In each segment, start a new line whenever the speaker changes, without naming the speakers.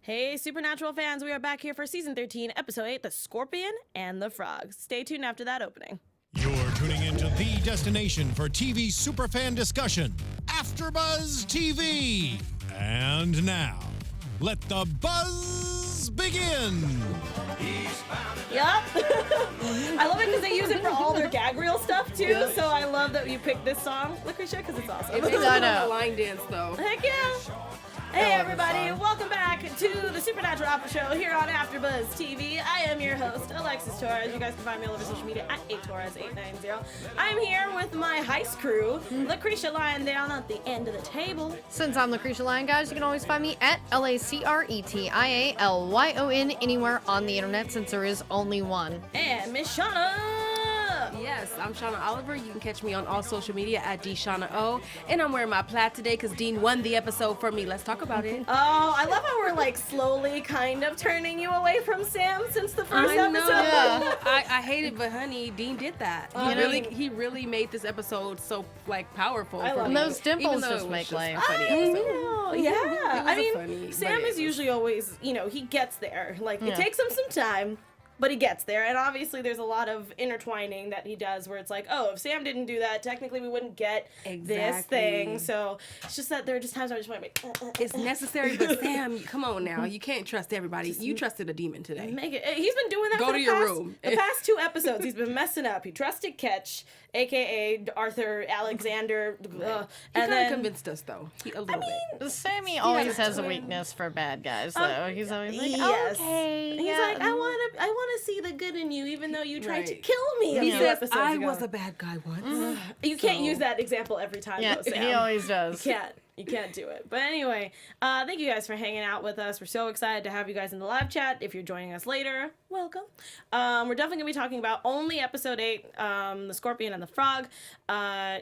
Hey, Supernatural fans, we are back here for Season 13, Episode 8, The Scorpion and the Frog. Stay tuned after that opening.
You're tuning into the destination for TV superfan discussion, AFTERBUZZ TV. And now, let the buzz begin.
Yup. I love it because they use it for all their gag reel stuff, too,
Yep.
So I love that you picked this song, Lacretia, because it's awesome.
It makes
I
a
know.
line dance though.
Heck yeah. Hey everybody, welcome back to the Supernatural Opera Show here on AFTERBUZZ TV. I am your host, Alexis Torres. You guys can find me all over social media at atorres890. I'm here with my heist crew, Lacretia Lyon down at the end of the table.
Since I'm Lacretia Lyon, guys, you can always find me at LACRETIALYON anywhere on the internet since there is only one.
And Miss Shawna.
Yes, I'm Shawna Oliver. You can catch me on all social media at Shawna O. And I'm wearing my plaid today because Dean won the episode for me. Let's talk about it.
Oh, I love how we're like slowly kind of turning you away from Sam since the first
I know.
episode.
Yeah.
I hate it, but honey, Dean did that. He really made this episode so like powerful.
I
for
love
me.
it.
Those dimples
Even though
just
it was
make
just
life
a funny
I
episode.
know, yeah.
It was
I mean,
funny,
Sam
but it
is
was-
usually always, he gets there. Like,
Yeah.
it takes him some time, but he gets there. And obviously, there's a lot of intertwining that he does where it's like, oh, if Sam didn't do that, technically we wouldn't get this
Exactly.
thing. So it's just that there are just times where I just want to make
It's necessary, but Sam, come on now. You can't trust everybody. You trusted a demon today.
Make it. He's been doing that
Go
for
to
the
your
past,
room.
The past 2 episodes, he's been messing up. He trusted Ketch, a.k.a. Arthur Alexander.
He
And
kind of
then
convinced us, though. A little bit.
Sammy always
a
has a
twin.
weakness for bad guys, though. He's always like,
yes.
okay,
And he's
yeah.
like, I want to see the good in you, even though you tried to
Right.
kill me. a
He
few
says,
episodes
I
ago."
was a bad guy once.
You can't
So-
use that example every time,
Yeah,
though, Sam.
he always does.
You can't do it. But anyway, thank you guys for hanging out with us. We're so excited to have you guys in the live chat. If you're joining us later, welcome. We're definitely going to be talking about only episode 8, the Scorpion and the Frog.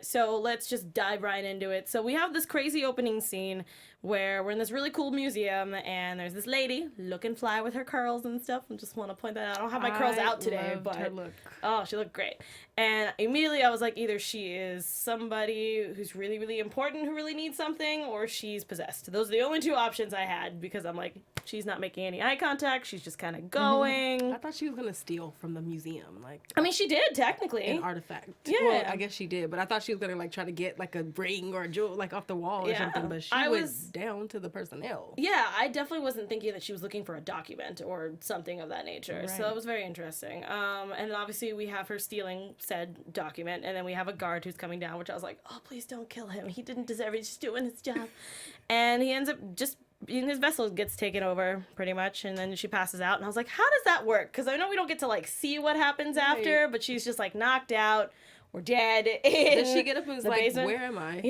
So let's just dive right into it. So we have this crazy opening scene where we're in this really cool museum and there's this lady looking fly with her curls and stuff. I just want to point that out. I don't have my curls out today,
loved
but
her look.
oh, she looked great. And immediately I was like, either she is somebody who's really, really important who really needs something, or she's possessed. Those are the only 2 options I had because I'm like, she's not making any eye contact. She's just kind of going.
I thought she was gonna steal from the museum, like
I mean, she did technically.
an artifact.
Yeah.
Well, I guess she did, but I thought she was gonna like try to get like a ring or a jewel like off the wall or
Yeah.
something. But she
I
went
was-
down to the personnel.
Yeah, I definitely wasn't thinking that she was looking for a document or something of that nature. So
Right.
it was very interesting. And then obviously we have her stealing said document, and then we have a guard who's coming down, which I was like, oh, please don't kill him. He didn't deserve it. He's just doing his job. And he ends up just, his vessel gets taken over pretty much, and then she passes out. And I was like, how does that work? Because I know we don't get to like see what happens after, but she's just like knocked out or dead.
Does she get up and was
the
like,
basement.
"Where am I?"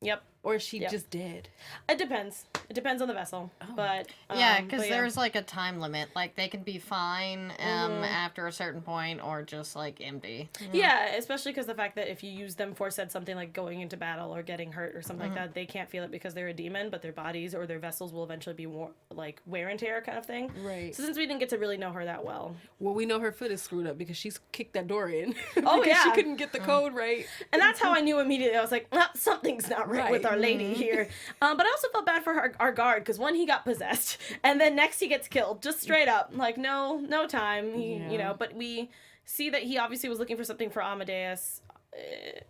Yep.
Or is she
Yep.
just dead?
It depends. It depends on the vessel. But
Yeah, because
but
there's like a time limit. Like they can be fine after a certain point, or just like empty.
Yeah, especially because the fact that if you use them for said something like going into battle or getting hurt or something like that, they can't feel it because they're a demon, but their bodies or their vessels will eventually be like wear and tear kind of thing.
Right.
So since we didn't get to really know her that well,
Well, we know her foot is screwed up because she's kicked that door in.
Oh,
because
yeah.
she couldn't get the code right.
and that's how I knew immediately. I was like, something's not right with
Right.
our lady here. But I also felt bad for our guard because one, he got possessed, and then next he gets killed just straight up. Like no time.
Yeah.
But we see that he obviously was looking for something for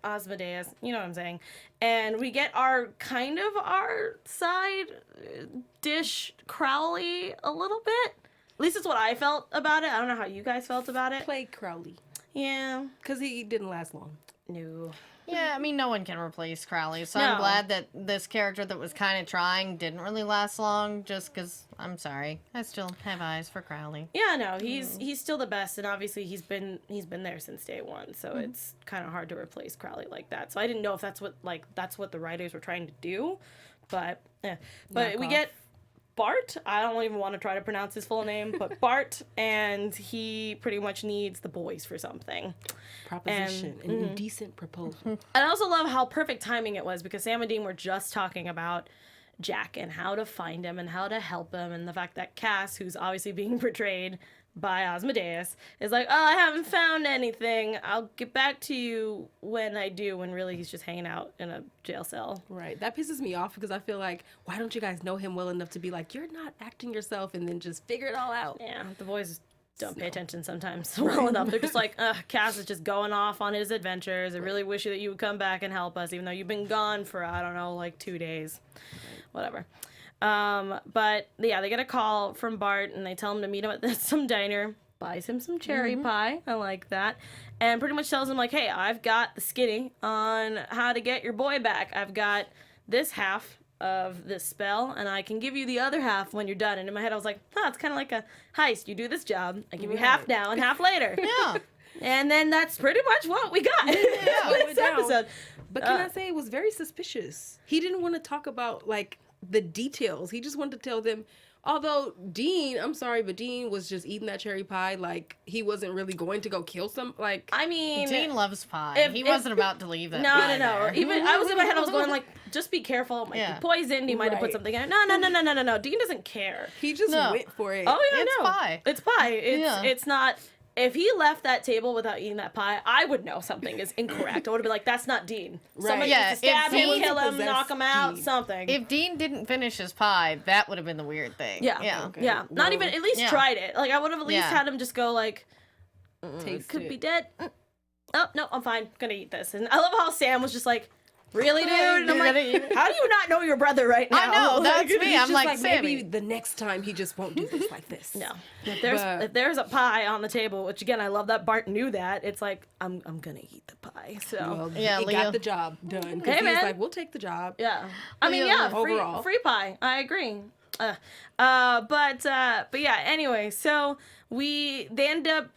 Osmodeus, you know what I'm saying? And we get our side dish Crowley a little bit. At least it's what I felt about it. I don't know how you guys felt about it.
Play Crowley.
Yeah.
Because he didn't last long.
No.
Yeah, I mean, no one can replace Crowley, so
No.
I'm glad that this character that was kind of trying didn't really last long, just because, I'm sorry, I still have eyes for Crowley.
Yeah, no, he's still the best, and obviously he's been there since day one, so it's kind of hard to replace Crowley like that. So I didn't know if that's what the writers were trying to do, but we
off.
get Bart. I don't even want to try to pronounce his full name, but Bart, and he pretty much needs the boys for something.
Proposition. An indecent proposal.
And I also love how perfect timing it was because Sam and Dean were just talking about Jack and how to find him and how to help him, and the fact that Cass, who's obviously being portrayed by Asmodeus, is like, oh, I haven't found anything. I'll get back to you when I do, when really he's just hanging out in a jail cell.
Right. That pisses me off because I feel like, why don't you guys know him well enough to be like, you're not acting yourself, and then just figure it all out?
Yeah, the boys don't pay attention sometimes well enough. They're just like, Cass is just going off on his adventures. I really wish that you would come back and help us, even though you've been gone for, I don't know, like 2 days. Whatever. But yeah, they get a call from Bart and they tell him to meet him at some diner, buys him some cherry pie. I like that. And pretty much tells him like, hey, I've got the skinny on how to get your boy back. I've got this half of this spell and I can give you the other half when you're done. And in my head I was like, it's kind of like a heist. You do this job, I give you half now and half later.
Yeah.
And then that's pretty much what we got in this episode.
But can I say it was very suspicious? He didn't want to talk about like the details. He just wanted to tell them, although Dean, I'm sorry, but Dean was just eating that cherry pie like he wasn't really going to go kill some, like...
I mean...
Dean loves pie. He wasn't about to leave that pie
No.
there.
Even, I was in my head, I was going like, just be careful. It might be poisoned. He might have put something in it. No. Dean doesn't care.
He just went for it.
Oh, yeah,
It's pie.
It's pie. It's not... If he left that table without eating that pie, I would know something is incorrect. I would be like, that's not Dean.
Right.
Somebody
Yeah,
needs to stab
if
him,
Dean
kill him,
possessed
knock him out,
Dean.
something.
If Dean didn't finish his pie, that would have been the weird thing.
Yeah.
Okay.
Yeah. Not even, at least tried it. Like, I would have at least
Yeah.
had him just go like,
Taste
could
it.
be dead. Oh, no, I'm fine. Gonna eat this. And I love how Sam was just like, really, dude? And I'm
You're
like,
gonna eat it?
how do you not know your brother right now?
I know, that's
Like,
me.
He's
I'm
just
like,
maybe
Sammy.
the next time he just won't do this like this.
No. If
But-
there's a pie on the table, which again I love that Bart knew that, it's like I'm gonna eat the pie. So
Well,
Yeah,
he
Leo.
got the job done.
Hey,
Hey, he was
man.
like, we'll take the job.
yeah. I mean,
Leo,
yeah,
overall.
free pie. I agree. But yeah, anyway, so they end up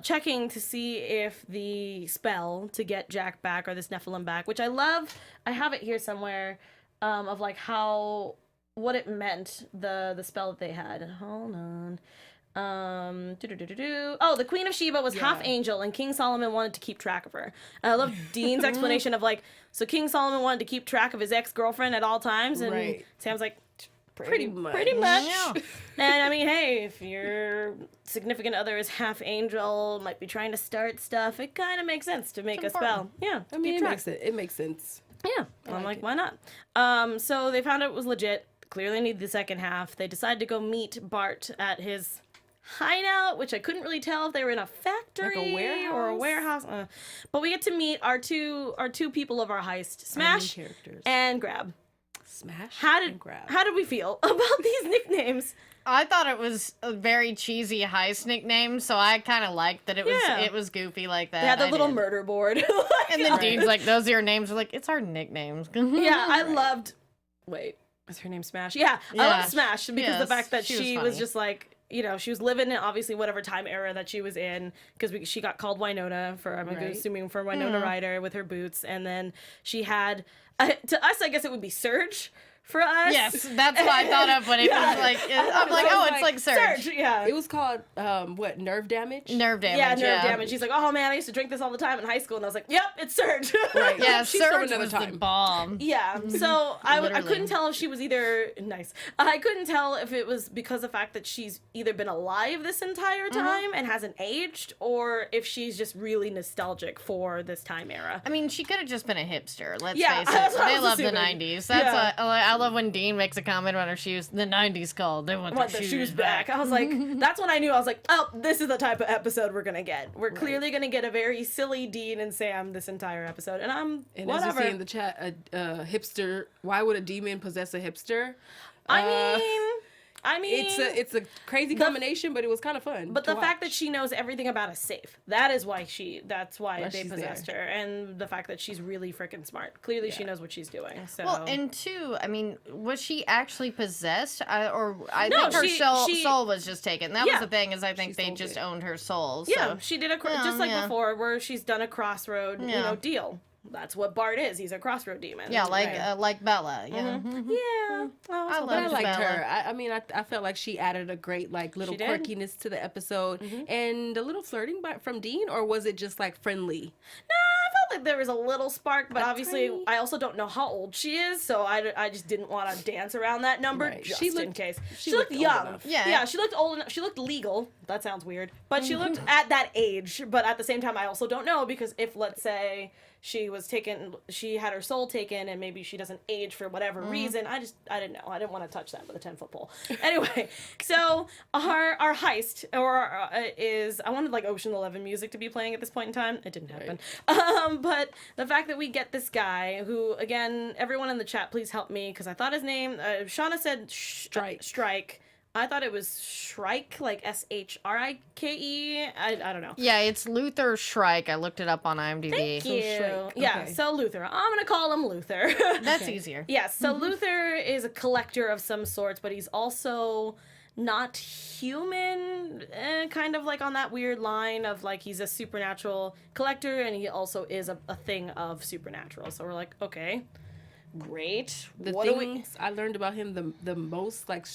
checking to see if the spell to get Jack back or this Nephilim back, which I love. I have it here somewhere, of like what it meant, the spell that they had. Hold on. Oh, the Queen of Sheba was half angel and King Solomon wanted to keep track of her. And I love Dean's explanation of like, so King Solomon wanted to keep track of his ex-girlfriend at all times, and
Right.
Sam's like,
Pretty much.
Yeah.
and I mean, hey, if your significant other is half angel, might be trying to start stuff, it kind of makes sense to make a spell. Yeah,
I mean,
keep track.
it makes sense.
Yeah, I'm like, why not? So they found out it was legit. Clearly need the second half. They decided to go meet Bart at his hideout, which I couldn't really tell if they were in a factory or a warehouse. But we get to meet our two people of our heist, Smash
characters.
and Grab.
Smash
How
and grab.
did we feel about these nicknames?
I thought it was a very cheesy heist nickname, so I kind of liked that it was goofy like that.
They had the
I
little
did.
murder board.
And then Dean's like, those are your names. We're like, it's our nicknames.
Yeah, I loved. Wait, is her name Smash? Yeah, I
Yeah.
love Smash because the
Yes,
fact that
she was
she was
funny.
just like, she was living in obviously whatever time era that she was in, because she got called Winona for, I'm
Right.
assuming for Winona Ryder with her boots, and then she had to us, I guess it would be Surge for us.
Yes, that's what I thought of when it was like, I'm like, oh, it's like Surge.
Yeah.
It was called nerve damage.
Nerve damage.
Yeah, nerve damage. She's like, oh man, I used to drink this all the time in high school, and I was like, yep, it's Surge.
Right.
Yeah,
She's from
Surge
another
was the
time.
bomb.
Yeah, so I
Literally.
couldn't tell if she was either nice. I couldn't tell if it was because of the fact that she's either been alive this entire time and hasn't aged, or if she's just really nostalgic for this time era.
I mean, she could have just been a hipster. Let's
Yeah,
face
that's
it.
what I
They
was
love the
assuming.
90s. That's
Yeah.
I love when Dean makes a comment about her shoes. The 90s called. They want,
Want
their
the
shoes
shoes back. I was like, that's when I knew. I was like, oh, this is the type of episode we're gonna get. We're clearly gonna get a very silly Dean and Sam this entire episode, and I'm
And
whatever.
as you see in the chat, a hipster. Why would a demon possess a hipster?
I mean,
It's a crazy combination, but it was kind of fun.
But
to
the fact that
watch.
she knows everything about a safe, that's why
Why
they
she's
possessed her. And the fact that she's really freaking smart. Clearly she knows what she's doing. So
Well, and two, I mean, was she actually possessed? I
No,
think her
she-
soul was just taken. That
Yeah.
was the thing, is I think
She
they
sold
just
it.
owned her soul.
yeah,
So.
she did
Yeah,
just like
yeah.
before, where she's done a crossroad,
Yeah.
deal. That's what Bart is. He's a crossroad demon.
Yeah,
Right.
like Bella. Yeah.
Yeah. Oh,
I
But
love
I liked
Bella.
her. I mean, I felt like she added a great little
She did.
quirkiness to the episode, and a little flirting from Dean, or was it just like friendly?
I felt like there was a little spark, but obviously
tiny-
I also don't know how old she is, so I just didn't want to dance around that number
Right.
just
She
in
looked-
case.
she
She looked
looked old
young.
enough.
Yeah.
She looked old enough. She looked legal. That sounds weird. But she looked at that age, but at the same time I also don't know, because if, let's say, she had her soul taken and maybe she doesn't age for whatever reason, I didn't know. I didn't want to touch that with a 10-foot pole. Anyway, so our heist is, I wanted like Ocean 11 music to be playing at this point in time. It didn't happen. But the fact that we get this guy who, again, everyone in the chat, please help me, because I thought his name, Shawna said Strike. I thought it was Shrike, like Shrike. I don't know.
Yeah, it's Luther Shrike. I looked it up on IMDb.
Thank you.
Shrike.
Yeah,
Okay.
so Luther. I'm going to call him Luther.
That's easier.
Yes, so Luther is a collector of some sorts, but he's also not human, kind of like on that weird line of like he's a supernatural collector, and he also is a thing of supernatural. So we're like, okay, great.
The
What do we...
things I learned about him, the most like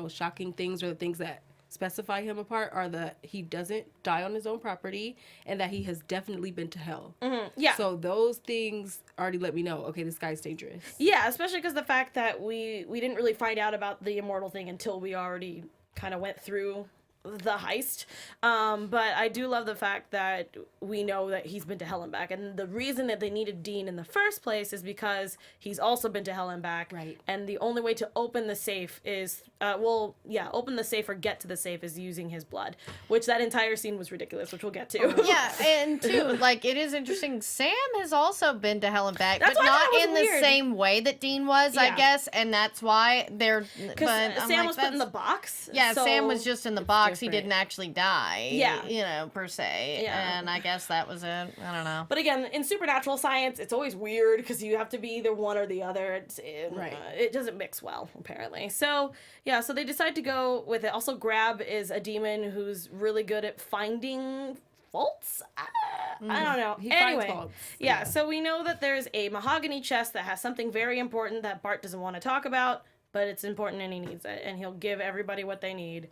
shocking things, or the things that specify him apart, are that he doesn't die on his own property, and that he has definitely been to hell.
Yeah.
So those things already let me know, okay, this guy's dangerous.
Yeah, especially because the fact that we didn't really find out about the immortal thing until we already kind of went through the heist. But I do love the fact that we know that he's been to hell and back. And the reason that they needed Dean in the first place is because he's also been to hell and back.
Right.
And the only way to open the safe is, open the safe or get to the safe is using his blood, which that entire scene was ridiculous, which we'll get to.
Yeah, and too, like, it is interesting. Sam has also been to hell and back,
That's
but
why I
not
thought it was
in the
weird.
same way that Dean was, I
Yeah.
guess, and that's why they're.
Because Sam was put in the box.
Yeah,
so...
Sam was just in the box. He
different.
didn't actually die.
Yeah.
Per se.
Yeah.
And I guess that was it. I don't know.
But again, in supernatural science, it's always weird because you have to be either one or the other.
Right.
It doesn't mix well, apparently. So, yeah, so they decide to go with it. Also, Grab is a demon who's really good at finding faults. I don't know.
He
anyway,
finds faults.
yeah, so we know that there's a mahogany chest that has something very important that Bart doesn't want to talk about, but it's important and he needs it. And he'll give everybody what they need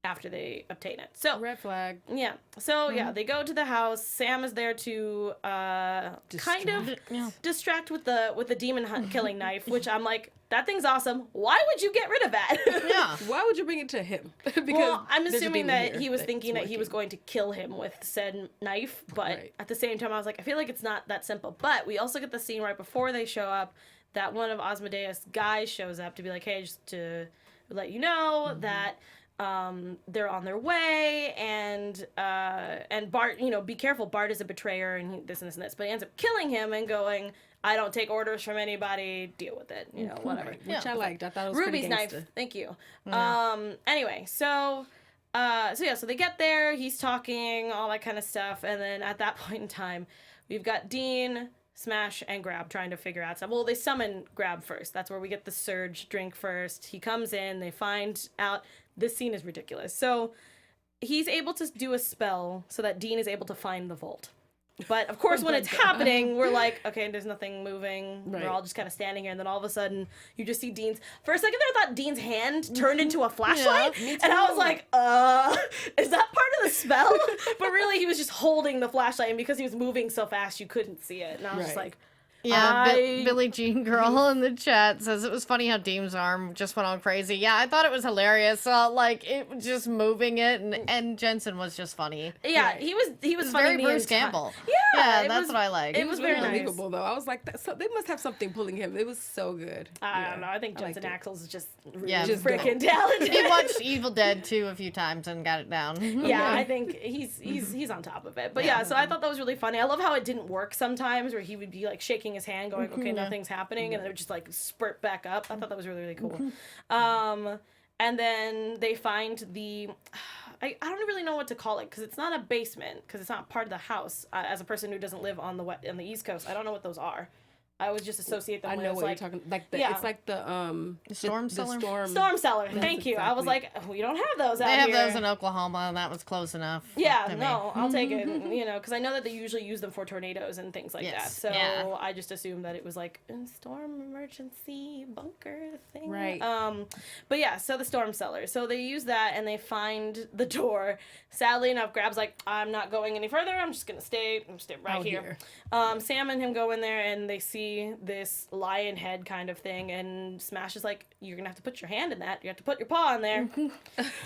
after they obtain it. So
Red flag.
yeah. So yeah, they go to the house. Sam is there to kind of distract with the demon killing knife, which I'm like, that thing's awesome. Why would you get rid of that?
Yeah.
Why would you bring it to him? Because
Well, I'm
there's a
assuming
demon
that
here
he was
that's
thinking that he was
working.
going to kill him with said knife, but
Right.
at the same time, I was like, I feel like it's not that simple. But we also get the scene right before they show up that one of Asmodeus' guys shows up to be like, hey, just to let you know that they're on their way, and Bart, be careful, Bart is a betrayer, and this and this and this, but he ends up killing him and going, I don't take orders from anybody, deal with it, whatever.
Right, which
Yeah.
I liked. I thought it was
Ruby's
pretty
knife,
gangsta.
thank you. Anyway, so they get there, he's talking, all that kind of stuff, and then at that point in time, we've got Dean, Smash, and Grab trying to figure out stuff. Well, they summon Grab first. That's where we get the Surge drink first. He comes in, they find out. This scene is ridiculous. So he's able to do a spell so that Dean is able to find the vault. But of course, when it's happening, we're like, okay, there's nothing moving.
Right.
We're all just kind of standing here, and then all of a sudden, you just see Dean's. For a second there, I thought Dean's hand turned into a flashlight,
me
and I
too.
was like, is that part of the spell? But really, he was just holding the flashlight, and because he was moving so fast, you couldn't see it. And I was just
Right.
like,
Yeah,
I-
Billie Jean Girl in the chat says it was funny how Dean's arm just went all crazy. Yeah, I thought it was hilarious. Like it was just moving it, and Jensen was just funny.
yeah,
Right.
he was
It's
funny
very
the
Bruce
entire-
Campbell.
Yeah, it
that's
was-
what I like.
it was very nice.
Unbelievable though. I was like, they must have something pulling him. It was so good.
I don't know. I think
I liked
Jensen
it.
Ackles is just really
Yeah,
just
freaking
dope.
talented.
He watched Evil Dead 2 a few times and got it down.
Yeah, I think he's on top of it. But yeah, so I thought that was really funny. I love how it didn't work sometimes, where he would be like shaking his hand, going, "Okay, nothing's happening," and it would just like spurt back up. I thought that was really really cool. And then they find the. I don't really know what to call it because it's not a basement because it's not part of the house. As a person who doesn't live on the East Coast, I don't know what those are. I always just associate them
I
with
know what
like,
you're talking. Like the,
yeah.
it's like the
storm cellar?
Storm cellar. Thank you. I was like, we don't have those out
They have
here.
those in Oklahoma, and that was close enough.
Yeah,
to me.
no, I'll take it. You know, because I know that they usually use them for tornadoes and things like that.
Yes,
So
yeah.
I just assumed that it was like a storm emergency bunker thing.
Right.
But yeah, so the storm cellar. So they use that and they find the door. Sadly enough, Grab's like, I'm not going any further. I'm just gonna stay right
Out
here. Sam and him go in there and they see this lion head kind of thing, and Smash is like, you're gonna have to put your hand in that. You have to put your paw in there.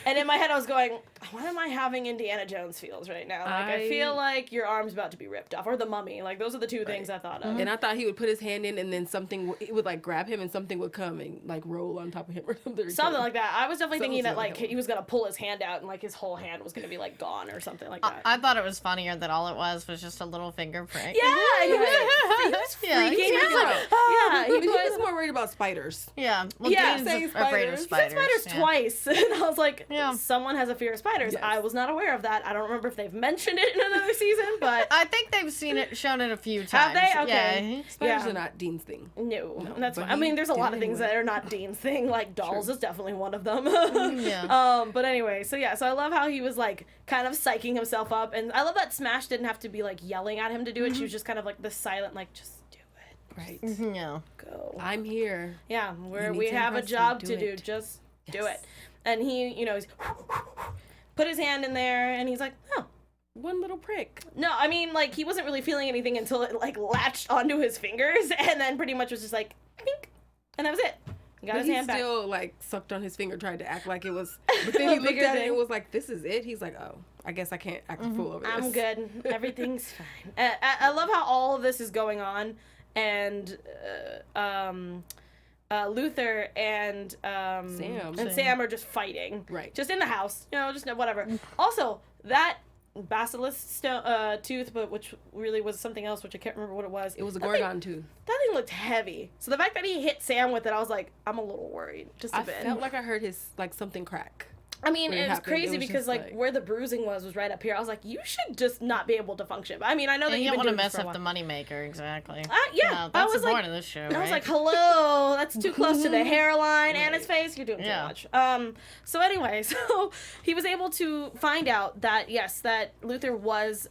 And in my head I was going, why am I having Indiana Jones feels right now? Like I feel like your arm's about to be ripped off, or the Mummy. Like those are the two things I thought of.
And I thought he would put his hand in, and then something it would like grab him, and something would come and like roll on top of him or something.
Something like that. I was definitely thinking that
Something's
like
gonna
he was gonna pull his hand out and like his whole hand was gonna be like gone or something like that.
I thought it was funnier that all it was just a little finger prick.
Yeah, he was
Yeah,
freaking
he's
out.
Yeah,
He
he was more worried about spiders.
Yeah. Well,
Yeah,
Dean's
saying
afraid of
spiders.
He said
spiders.
spiders
yeah.
twice, and I was like,
Yeah.
someone has a fear of spiders.
Yes.
I was not aware of that. I don't remember if they've mentioned it in another season, but
I think they've shown it a few
have
times.
they? Okay.
Yeah.
Spiders
Yeah.
are not Dean's thing.
No, that's
but
fine. I mean,
he
there's a lot
did
of things
anyway.
that are not Dean's thing. Like dolls is definitely one of them.
Yeah.
But anyway, so yeah, so I love how he was like kind of psyching himself up, and I love that Smash didn't have to be like yelling at him to do it. She was just kind of like the silent, like just do it,
Right.
Yeah.
go.
I'm here.
Yeah,
need
we
to
have a
impress me.
job
Do
to do.
it.
Just do
Yes.
it. And he, you know, he's put his hand in there, and he's like, oh.
One little prick.
No, I mean, like, he wasn't really feeling anything until it, like, latched onto his fingers, and then pretty much was just like, pink, and that was it. He got
But
his
he
hand back.
still like sucked on his finger, tried to act like it was. But then he looked
Bigger
at it
thing.
and was like, "This is it." He's like, "Oh, I guess I can't act a fool over this."
I'm good. Everything's fine. I love how all of this is going on, and Luther and Sam are just fighting.
Right.
Just in the house, you know, just whatever. Also, that basilisk tooth, but which really was something else, which I can't remember what it was.
It was a
That
Gorgon tooth.
That thing looked heavy. So the fact that he hit Sam with it, I was like, I'm a little worried, just a
I
bit.
felt like I heard his like something crack.
I mean,
when
it
it
was
happened,
crazy
it was
because
just
like
like-
where the bruising was right up here. I was like, you should just not be able to function. But I mean, I know that
And you
you've
don't
been
want to
doing this
mess
for a
up
while.
the moneymaker, exactly.
Yeah, I
that's
was
the
like,
point of this show,
I was
right?
like, hello, that's too close to the hairline and his face. You're doing too
Yeah.
much. So anyway, so he was able to find out that yes, that Luther was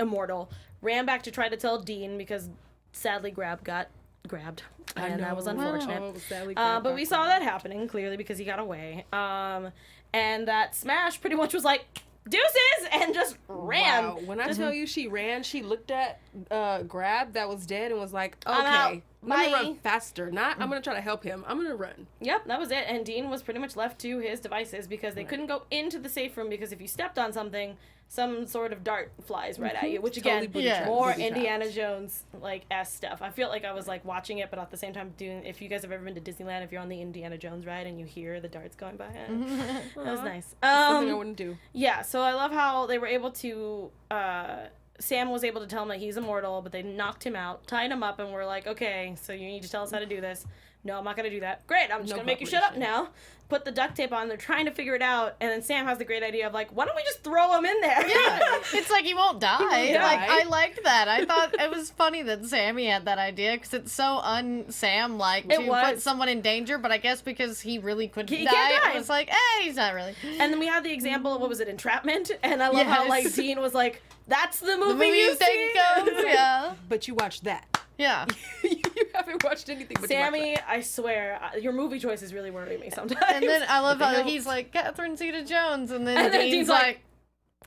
immortal. Ran back to try to tell Dean because sadly got grabbed, and that was unfortunate.
Oh, sadly,
But we saw that happening clearly because he got away. And that Smash pretty much was like, deuces, and just ran.
Wow. When I tell you she ran, she looked at Grab that was dead and was like,
I'm out.
okay, I'm gonna
Bye.
run faster. Not I'm gonna try to help him. I'm gonna run.
Yep, that was it. And Dean was pretty much left to his devices because they couldn't go into the safe room because if you stepped on something, some sort of dart flies right at you. Which
Totally
again,
booby trapped,
more
booby trapped.
Indiana Jones like S stuff. I feel like I was like watching it, but at the same time doing. If you guys have ever been to Disneyland, if you're on the Indiana Jones ride and you hear the darts going by, that was nice.
Something I wouldn't do.
Yeah, so I love how they were able to. Sam was able to tell him that he's immortal, but they knocked him out, tied him up, and were like, okay, so you need to tell us how to do this. No, I'm not going to do that. Great, I'm just
No
going to make you shut up
cooperation.
now. Put the duct tape on. They're trying to figure it out, and then Sam has the great idea of, like, why don't we just throw him in there?
Yeah, it's like he won't die.
die.
Like I liked that. I thought it was funny that Sammy had that idea because it's so un-Sam like
It
to
was.
put someone in danger. But I guess because he really couldn't
He
die,
can't die.
it was like, he's not really.
And then we had the example of, what was it, entrapment? And I love how,
Yes.
like, Dean was like, that's the movie,
The movie
you
you think
see?
of, yeah,
But you watched that.
yeah.
You haven't watched anything. But you watched
Sammy, I swear, your movie choices really worry me sometimes.
And then I love
They
how
helped.
he's like Catherine Zeta-Jones, and then
And then
Dean's
Dean's
like,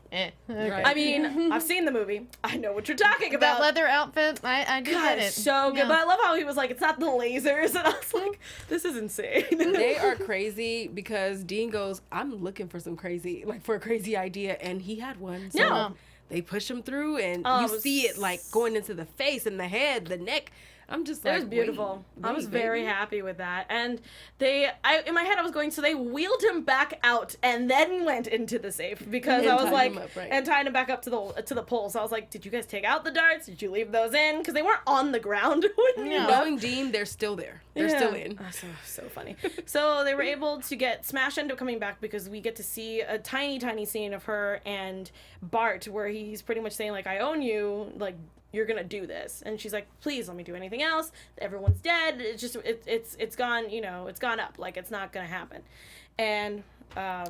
okay.
Right.
I mean, I've seen the movie. I know what you're talking about.
That leather outfit, I do
God,
get it.
it's so good.
Yeah.
But I love how he was like, it's not the lasers. And I was like, this is insane.
They are crazy because Dean goes, I'm looking for some crazy, like for a crazy idea, and he had one. So
No.
they push him through, and
Oh,
you
it was
see it like going into the face and the head, the neck. I'm just
It
like,
was beautiful. I was very
baby.
happy with that. And in my head, I was going, so they wheeled him back out and then went into the safe because
And
I was
tied
like,
him up, right.
and tied him back up to the pole. So I was like, did you guys take out the darts? Did you leave those in? Because they weren't on the ground. when you
Yeah.
left.
Knowing Dean, they're still there. They're
Yeah.
still in.
Oh, so funny. So they were able to get Smash end up coming back because we get to see a tiny scene of her and Bart where he's pretty much saying like, I own you, like you're gonna do this. And she's like, please let me do anything else. Everyone's dead. It's just it's gone, you know, it's gone up. Like, it's not gonna happen. And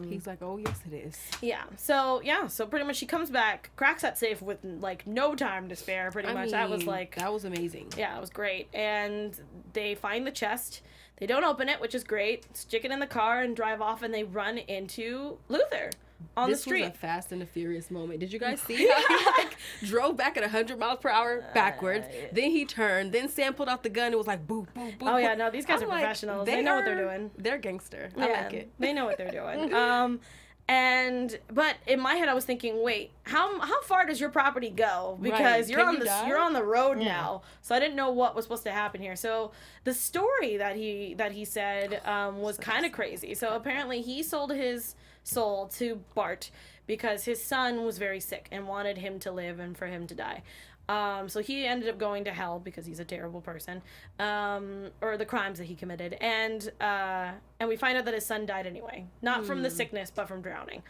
he's like, oh yes it is.
So pretty much she comes back, cracks that safe with like no time to spare, pretty much. That was
amazing.
Yeah, it was great. And they find the chest. They don't open it, which is great. Stick it in the car and drive off, and they run into Luther on the street.
This was a Fast and the Furious moment. Did you guys see how he like drove back at 100 miles per hour backwards? Then he turned. Then Sam pulled out the gun and was like, boo, boo, boo.
Oh yeah, no, these guys are professionals. They know what they're doing.
They're gangster. I like it.
They know what they're doing. But in my head I was thinking, wait, how far does your property go? Because you're on the road now. So I didn't know what was supposed to happen here. So the story that he said was kind of crazy. So apparently he sold his soul to Bart because his son was very sick and wanted him to live and for him to die. So he ended up going to hell because he's a terrible person, or the crimes that he committed, and we find out that his son died anyway, not from the sickness, but from drowning,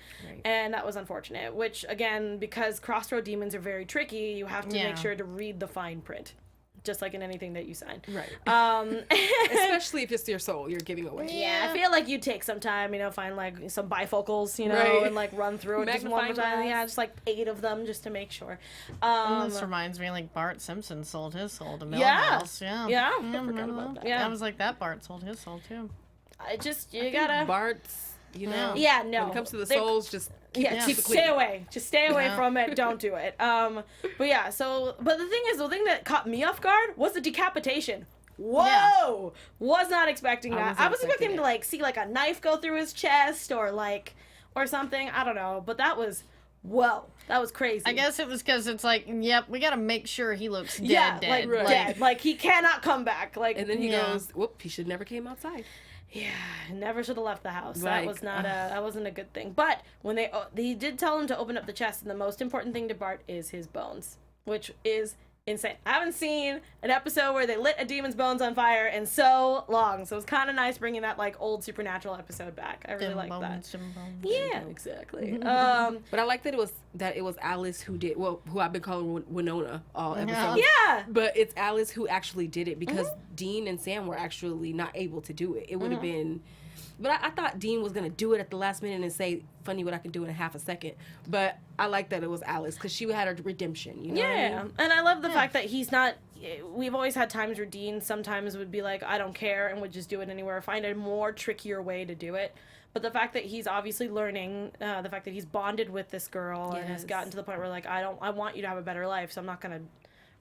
and that was unfortunate. Which again, because crossroad demons are very tricky, you have to make sure to read the fine print. Just like in anything that you sign.
Right. Especially if it's your soul you're giving away.
Yeah, I feel like you'd take some time, you know, find like some bifocals, you know, and like run through it just one more time. Yeah, just like 8 of them just to make sure.
This reminds me, like Bart Simpson sold his soul to Millhouse.
Yeah.
I forgot about that.
Yeah.
I was like, that Bart sold his soul too.
I gotta.
Bart's, you know.
Yeah, no.
When it comes to the souls, just
stay away. Just stay away from it. Don't do it. But the thing is, the thing that caught me off guard was the decapitation. Whoa! Yeah. Was not expecting that. I was expecting him to like see like a knife go through his chest or something. I don't know. But that was that was crazy.
I guess it was because it's like, yep, we got to make sure he looks dead.
Dead. Like he cannot come back. Like,
and then he goes, whoop! He should never came outside.
Yeah, never should have left the house. That was not that wasn't a good thing. But when they did tell him to open up the chest, and the most important thing to Bart is his bones, which is insane. I haven't seen an episode where they lit a demon's bones on fire in so long. So it was kind of nice bringing that like old Supernatural episode back. I really like that. Yeah, exactly.
But I like that it was Alice who did who I've been calling Winona all episode.
Yeah.
But it's Alice who actually did it because Dean and Sam were actually not able to do it. It would have been. But I thought Dean was going to do it at the last minute and say, funny what I can do in a half a second. But I like that it was Alice because she had her redemption, you know what I mean?
And I love the fact that he's not... We've always had times where Dean sometimes would be like, I don't care, and would just do it anywhere, find a more trickier way to do it. But the fact that he's obviously learning, the fact that he's bonded with this girl and has gotten to the point where, like, I want you to have a better life, so I'm not going to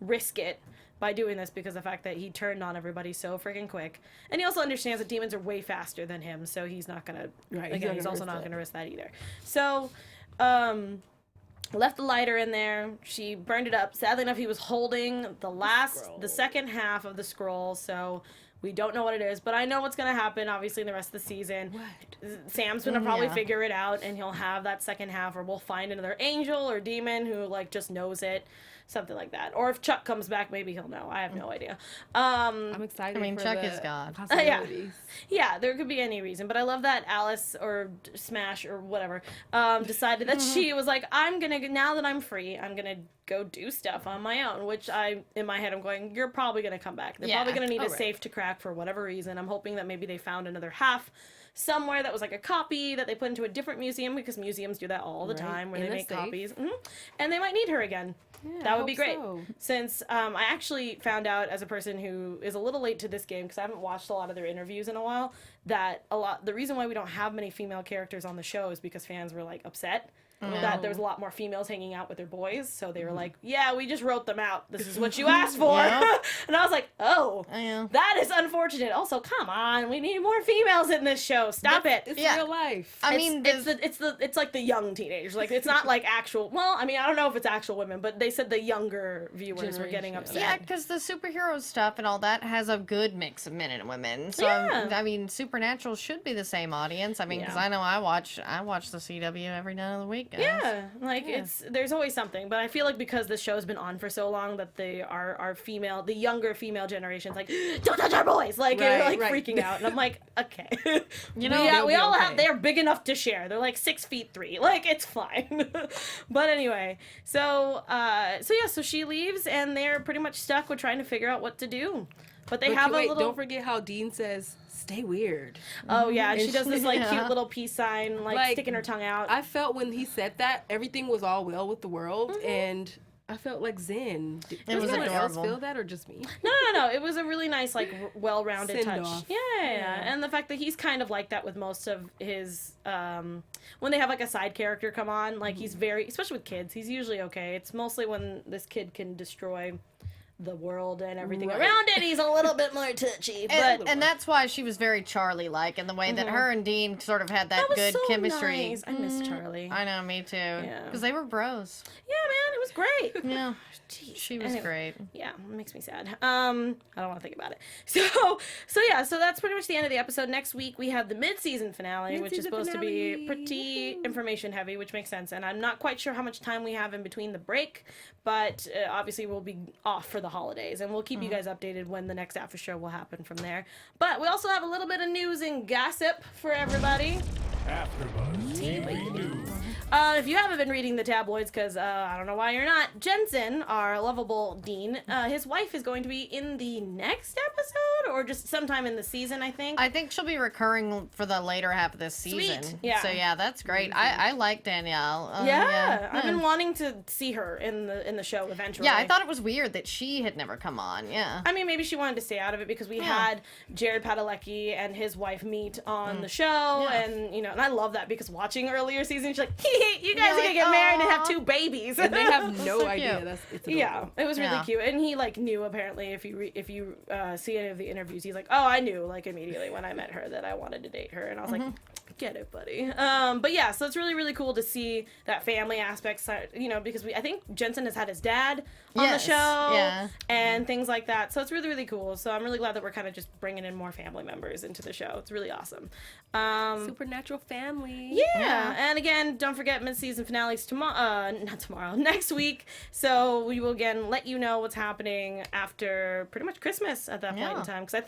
risk it by doing this because of the fact that he turned on everybody so freaking quick. And he also understands that demons are way faster than him, so he's not going to... he's also not going to risk that either. So, left the lighter in there. She burned it up. Sadly enough, he was holding the second half of the scroll, so... We don't know what it is, but I know what's going to happen, obviously, in the rest of the season. What? Sam's going to probably figure it out, and he'll have that second half, or we'll find another angel or demon who, like, just knows it. Something like that. Or if Chuck comes back, maybe he'll know. I have no idea.
I'm excited.
I mean, Chuck is God.
Yeah, there could be any reason. But I love that Alice or Smash or whatever decided that she was like, now that I'm free, I'm going to go do stuff on my own. Which in my head, I'm going, you're probably going to come back. They're probably going to need a safe to crack for whatever reason. I'm hoping that maybe they found another half somewhere that was like a copy that they put into a different museum because museums do that all the time where they make copies. And they might need her again. Yeah, that would be great. Since I actually found out as a person who is a little late to this game because I haven't watched a lot of their interviews in a while that the reason why we don't have many female characters on the show is because fans were like upset that there was a lot more females hanging out with their boys, so they were like, yeah, we just wrote them out. This is what you asked for. And I was like, that is unfortunate. Also, come on, we need more females in this show. Stop it.
It's real life.
It's like the young teenagers. Like, it's not like actual, well, I mean, I don't know if it's actual women, but they said the younger viewers were getting upset.
Yeah, because the superhero stuff and all that has a good mix of men and women. So, I mean, Supernatural should be the same audience. I mean, because I know I watch the CW every night of the week.
Yeah, there's always something, but I feel like because this show's been on for so long that our female, the younger female generation's like, don't touch our boys, like,
Right,
freaking out, and I'm like, okay,
You know,
yeah, we all
okay.
have. They're big enough to share. They're like 6'3", like it's fine. But anyway, so she leaves, and they're pretty much stuck with trying to figure out what to do. But they have a little.
Don't forget how Dean says, "Stay weird."
Oh yeah, and she does this like
Yeah.
cute little peace sign, like sticking her tongue out.
I felt when he said that everything was all well with the world, and I felt like zen. Did
was
anyone else
adorable.
feel that, or just me?
No. It was a really nice, like, well-rounded
Send
touch.
off.
Yeah. And the fact that he's kind of like that with most of his, when they have, like, a side character come on, like, he's very, especially with kids, he's usually okay. It's mostly when this kid can destroy the world and everything around it, he's a little bit more touchy.
And that's why she was very Charlie-like in the way that her and Dean sort of had that
was
good
so
chemistry.
nice. I miss Charlie.
I know, me too.
Yeah.
Because they were bros.
Yeah, man, it was great.
Yeah.
Jeez.
She was
Anyway.
great.
Yeah, it makes me sad. I don't want to think about it. So that's pretty much the end of the episode. Next week we have the mid-season finale, which is supposed to be pretty information heavy, which makes sense. And I'm not quite sure how much time we have in between the break, but obviously we'll be off for the holidays, and we'll keep you guys updated when the next after show will happen from there. But we also have a little bit of news and gossip for everybody.
AfterBuzz TV News.
If you haven't been reading the tabloids, because I don't know why you're not, Jensen, our lovable Dean, his wife is going to be in the next episode, or just sometime in the season, I think.
I think she'll be recurring for the later half of this season.
Sweet. Yeah.
So yeah, that's great. I like Danielle.
Yeah, I've been wanting to see her in the show eventually.
Yeah, I thought it was weird that she had never come on. Yeah.
I mean, maybe she wanted to stay out of it because we had Jared Padalecki and his wife meet on the show, and and I love that because watching earlier seasons, she's like, you guys are gonna get married and have 2 babies.
And they have no
So
idea.
cute.
It's
Yeah,
adorable.
it was really
Yeah.
cute, and he like knew apparently. If you see any of the interviews, he's like, oh, I knew like immediately when I met her that I wanted to date her, and I was like, get it, buddy. But yeah, so it's really cool to see that family aspect, because I think Jensen has had his dad on the show, and things like that. So it's really cool. So I'm really glad that we're kind of just bringing in more family members into the show. It's really awesome.
Supernatural family.
Yeah, and again, don't forget mid-season finales next week. So we will again let you know what's happening after pretty much Christmas at that point in time, because I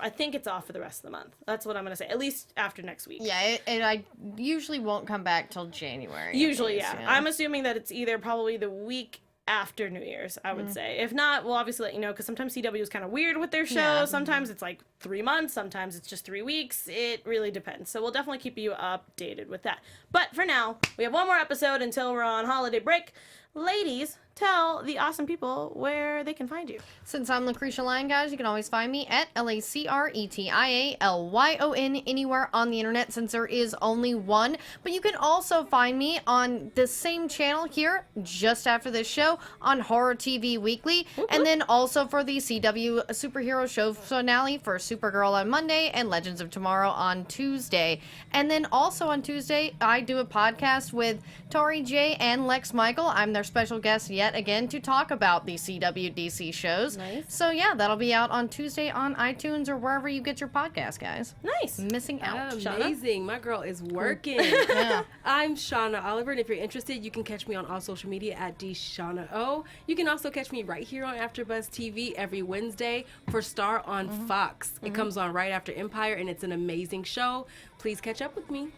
think it's off for the rest of the month. That's what I'm gonna say, at least after next week.
Yeah, I usually won't come back till January.
Usually,
at least,
yeah. I'm assuming that it's either probably the week after New Year's, I would say. If not, we'll obviously let you know, because sometimes CW is kind of weird with their shows.
Yeah.
Sometimes it's like 3 months. Sometimes it's just 3 weeks. It really depends. So we'll definitely keep you updated with that. But for now, we have one more episode until we're on holiday break. Ladies, tell the awesome people where they can find you.
Since I'm Lacretia Lyon, guys, you can always find me at LACRETIALYON anywhere on the internet, since there is only one. But you can also find me on the same channel here just after this show on Horror TV Weekly, and then also for the CW superhero show finale for Supergirl on Monday and Legends of Tomorrow on Tuesday. And then also on Tuesday, I do a podcast with Tori J and Lex Michael. I'm their special guest yet again to talk about the CW DC shows.
Nice.
So yeah, that'll be out on Tuesday on iTunes or wherever you get your podcast, guys.
Nice.
Missing out.
Amazing. My girl is working.
Yeah.
I'm Shawna Oliver, and if you're interested, you can catch me on all social media at Shawna O. You can also catch me right here on AfterBuzz TV every Wednesday for Star on Fox. It comes on right after Empire, and it's an amazing show. Please catch up with me.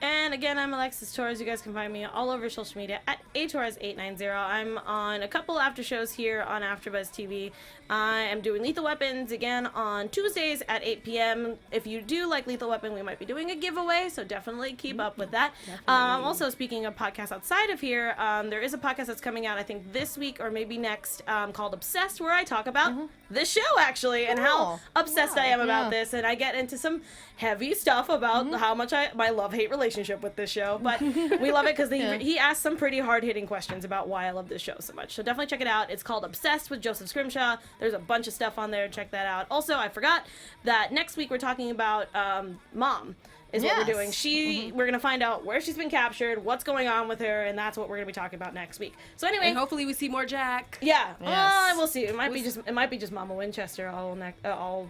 And again, I'm Alexis Torres. You guys can find me all over social media at atorres890. I'm on a couple after shows here on AfterBuzz TV. I am doing Lethal Weapons again on Tuesdays at 8 p.m. If you do like Lethal Weapon, we might be doing a giveaway, so definitely keep up with that. Also, speaking of podcasts outside of here, there is a podcast that's coming out, I think, this week or maybe next, called Obsessed, where I talk about this show, actually, and how obsessed I am about this, and I get into some heavy stuff about how much my love-hate relationship with this show, but we love it because he asked some pretty hard-hitting questions about why I love this show so much. So definitely check it out. It's called Obsessed with Joseph Scrimshaw. There's a bunch of stuff on there. Check that out. Also, I forgot that next week we're talking about Mom is what we're
Yes.
doing. We're gonna find out where she's been captured, what's going on with her, and that's what we're gonna be talking about next week. So anyway,
And hopefully we see more Jack.
yeah,
Yes.
we'll see. It might be just Mama Winchester all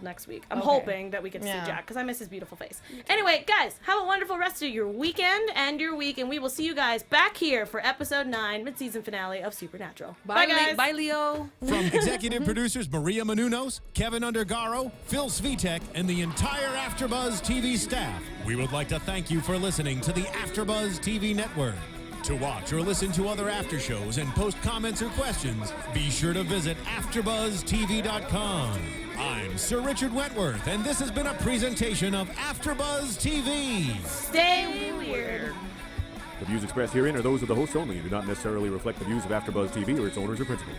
next week. I'm
Okay.
hoping that we can
Yeah.
see Jack because I miss his beautiful face. Anyway, guys, have a wonderful rest of your weekend and your week, and we will see you guys back here for episode 9, mid-season finale of Supernatural. Bye guys.
Bye, Leo.
From executive producers Maria Menounos, Kevin Undergaro, Phil Svitek, and the entire AfterBuzz TV staff, we would like to thank you for listening to the AfterBuzz TV network. To watch or listen to other after shows and post comments or questions, be sure to visit AfterBuzzTV.com. I'm Sir Richard Wentworth, and this has been a presentation of AfterBuzz TV.
Stay weird.
The views expressed herein are those of the hosts only and do not necessarily reflect the views of AfterBuzz TV or its owners or principals.